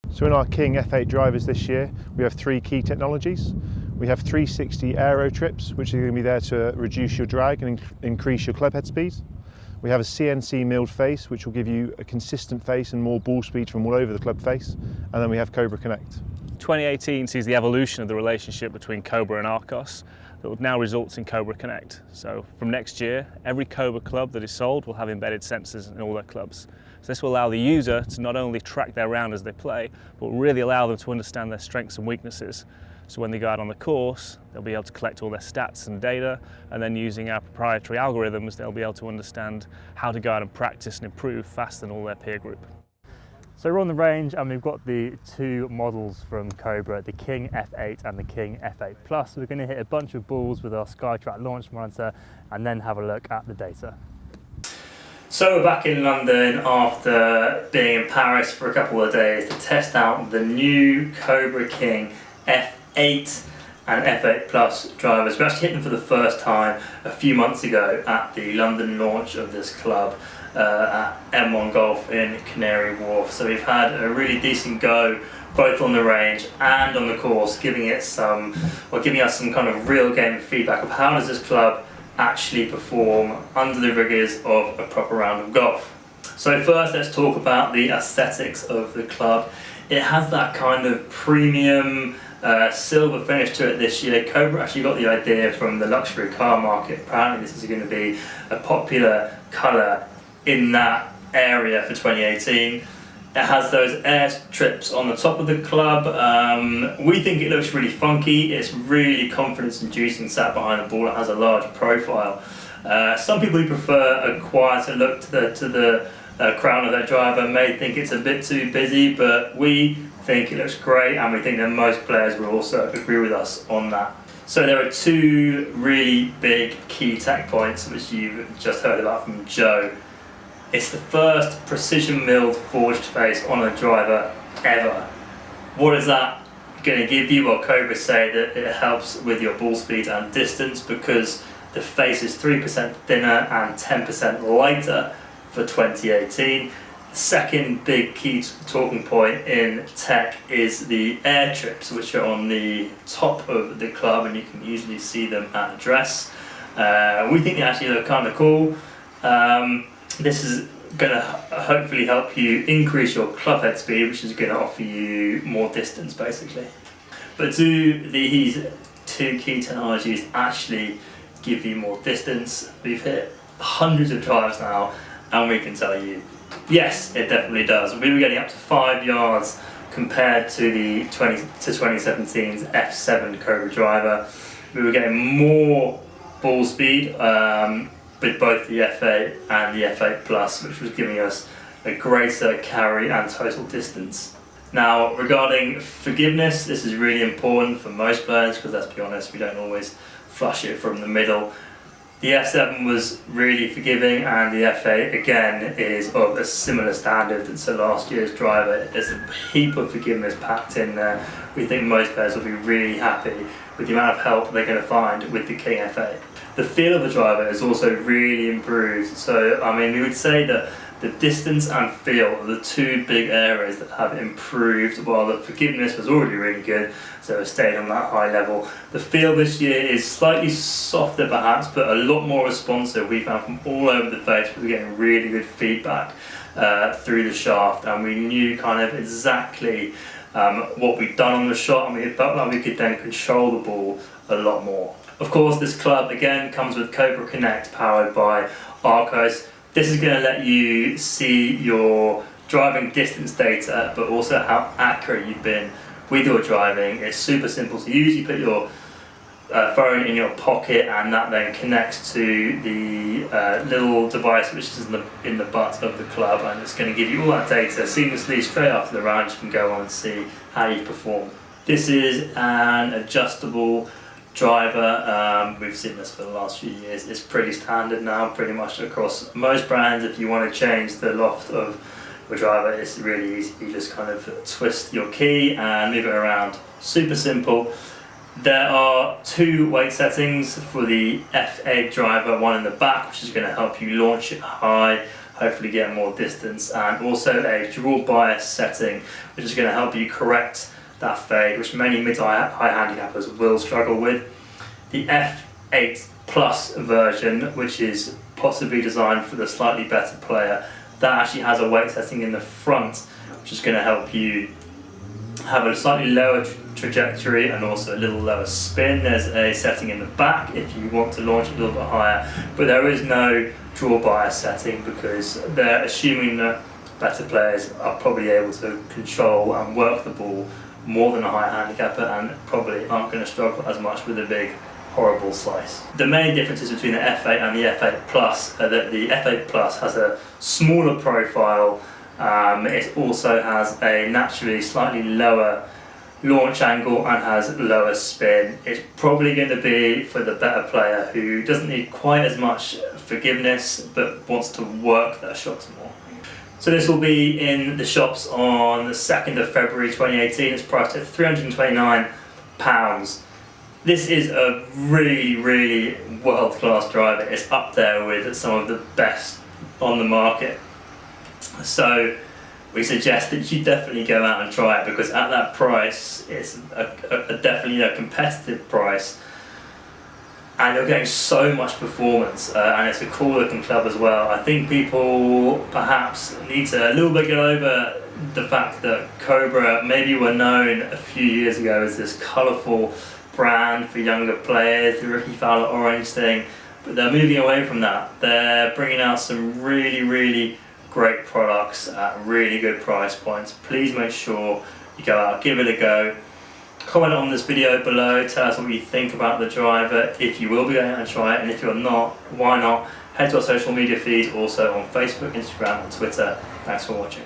So in our King F8 drivers this year, we have three key technologies. We have 360 aero trips, which are going to be there to reduce your drag and increase your club head speed. We have a CNC milled face, which will give you a consistent face and more ball speed from all over the club face. And then we have Cobra Connect. 2018 sees the evolution of the relationship between Cobra and Arcos that now results in Cobra Connect. So from next year, every Cobra club that is sold will have embedded sensors in all their clubs. So this will allow the user to not only track their round as they play, but really allow them to understand their strengths and weaknesses. So when they go out on the course, they'll be able to collect all their stats and data, and then using our proprietary algorithms, they'll be able to understand how to go out and practice and improve faster than all their peer group. So we're on the range and we've got the two models from Cobra, the King F8 and the King F8 Plus. We're going to hit a bunch of balls with our SkyTrack launch monitor and then have a look at the data. So we're back in London after being in Paris for a couple of days to test out the new Cobra King F8 and F8 Plus drivers. We actually hit them for the first time a few months ago at the London launch of this club at M1 Golf in Canary Wharf. So we've had a really decent go both on the range and on the course, giving us some kind of real game feedback of how does this club actually perform under the rigours of a proper round of golf. So first, let's talk about the aesthetics of the club. It has that kind of premium silver finish to it this year. Cobra actually got the idea from the luxury car market. Apparently this is going to be a popular colour in that area for 2018. It has those air trips on the top of the club. We think it looks really funky. It's really confidence inducing sat behind the ball. It has a large profile. Some people who prefer a quieter look to the crown of their driver may think it's a bit too busy, but we think it looks great, and we think that most players will also agree with us on that. So there are two really big key tech points which you've just heard about from Joe. It's the first precision milled forged face on a driver ever. What is that going to give you? Well, Cobra say that it helps with your ball speed and distance because the face is 3% thinner and 10% lighter for 2018. The second big key talking point in tech is the air trips, which are on the top of the club, and you can easily see them at address. We think they actually look kind of cool. This is going to hopefully help you increase your club head speed, which is going to offer you more distance basically. But do these two key technologies actually give you more distance? We've hit hundreds of drives now and we can tell you, yes, it definitely does. We were getting up to 5 yards compared to the 2017's F7 Cobra driver. We were getting more ball speed with both the F8 and the F8 Plus, which was giving us a greater carry and total distance. Now, regarding forgiveness, this is really important for most players because, let's be honest, we don't always flush it from the middle. The F7 was really forgiving, and the F8 again is of a similar standard to last year's driver. There's a heap of forgiveness packed in there. We think most players will be really happy with the amount of help they're going to find with the King F8. The feel of the driver is also really improved. So, I mean, we would say that the distance and feel are the two big areas that have improved, while the forgiveness was already really good, so it stayed on that high level. The feel this year is slightly softer perhaps, but a lot more responsive. We found from all over the face, we were getting really good feedback through the shaft, and we knew kind of exactly what we'd done on the shot, and we felt like we could then control the ball a lot more. Of course, this club again comes with Cobra Connect powered by Arcos. This is going to let you see your driving distance data, but also how accurate you've been with your driving. It's super simple to use. You put your phone in your pocket, and that then connects to the little device which is in the butt of the club, and it's going to give you all that data seamlessly straight after the round. You can go on and see how you perform. This is an adjustable driver. We've seen this for the last few years. It's pretty standard now, pretty much across most brands. If you want to change the loft of your driver, it's really easy. You just kind of twist your key and move it around. Super simple. There are two weight settings for the F8 driver, one in the back, which is going to help you launch it high, hopefully get more distance, and also a dual bias setting, which is going to help you correct that fade, which many mid to high handicappers will struggle with. The F8 Plus version, which is possibly designed for the slightly better player, that actually has a weight setting in the front, which is going to help you have a slightly lower trajectory and also a little lower spin. There's a setting in the back if you want to launch a little bit higher, but there is no dual bias setting because they're assuming that better players are probably able to control and work the ball more than a high handicapper and probably aren't going to struggle as much with a big horrible slice. The main differences between the F8 and the F8 Plus are that the F8 Plus has a smaller profile. It also has a naturally slightly lower launch angle and has lower spin. It's probably going to be for the better player who doesn't need quite as much forgiveness but wants to work their shots more. So this will be in the shops on the 2nd of February 2018. It's priced at £329. This is a really world-class driver. It's up there with some of the best on the market. So we suggest that you definitely go out and try it, because at that price, it's definitely a competitive price, and you're getting so much performance, and it's a cool looking club as well. I think people perhaps need to a little bit get over the fact that Cobra maybe were known a few years ago as this colourful brand for younger players, the Ricky Fowler orange thing, but they're moving away from that. They're bringing out some really great products at really good price points. Please make sure you go out, give it a go. Comment on this video below, tell us what you think about the driver, if you will be going out and try it, and if you're not, why not? Head to our social media feeds, also on Facebook, Instagram and Twitter. Thanks for watching.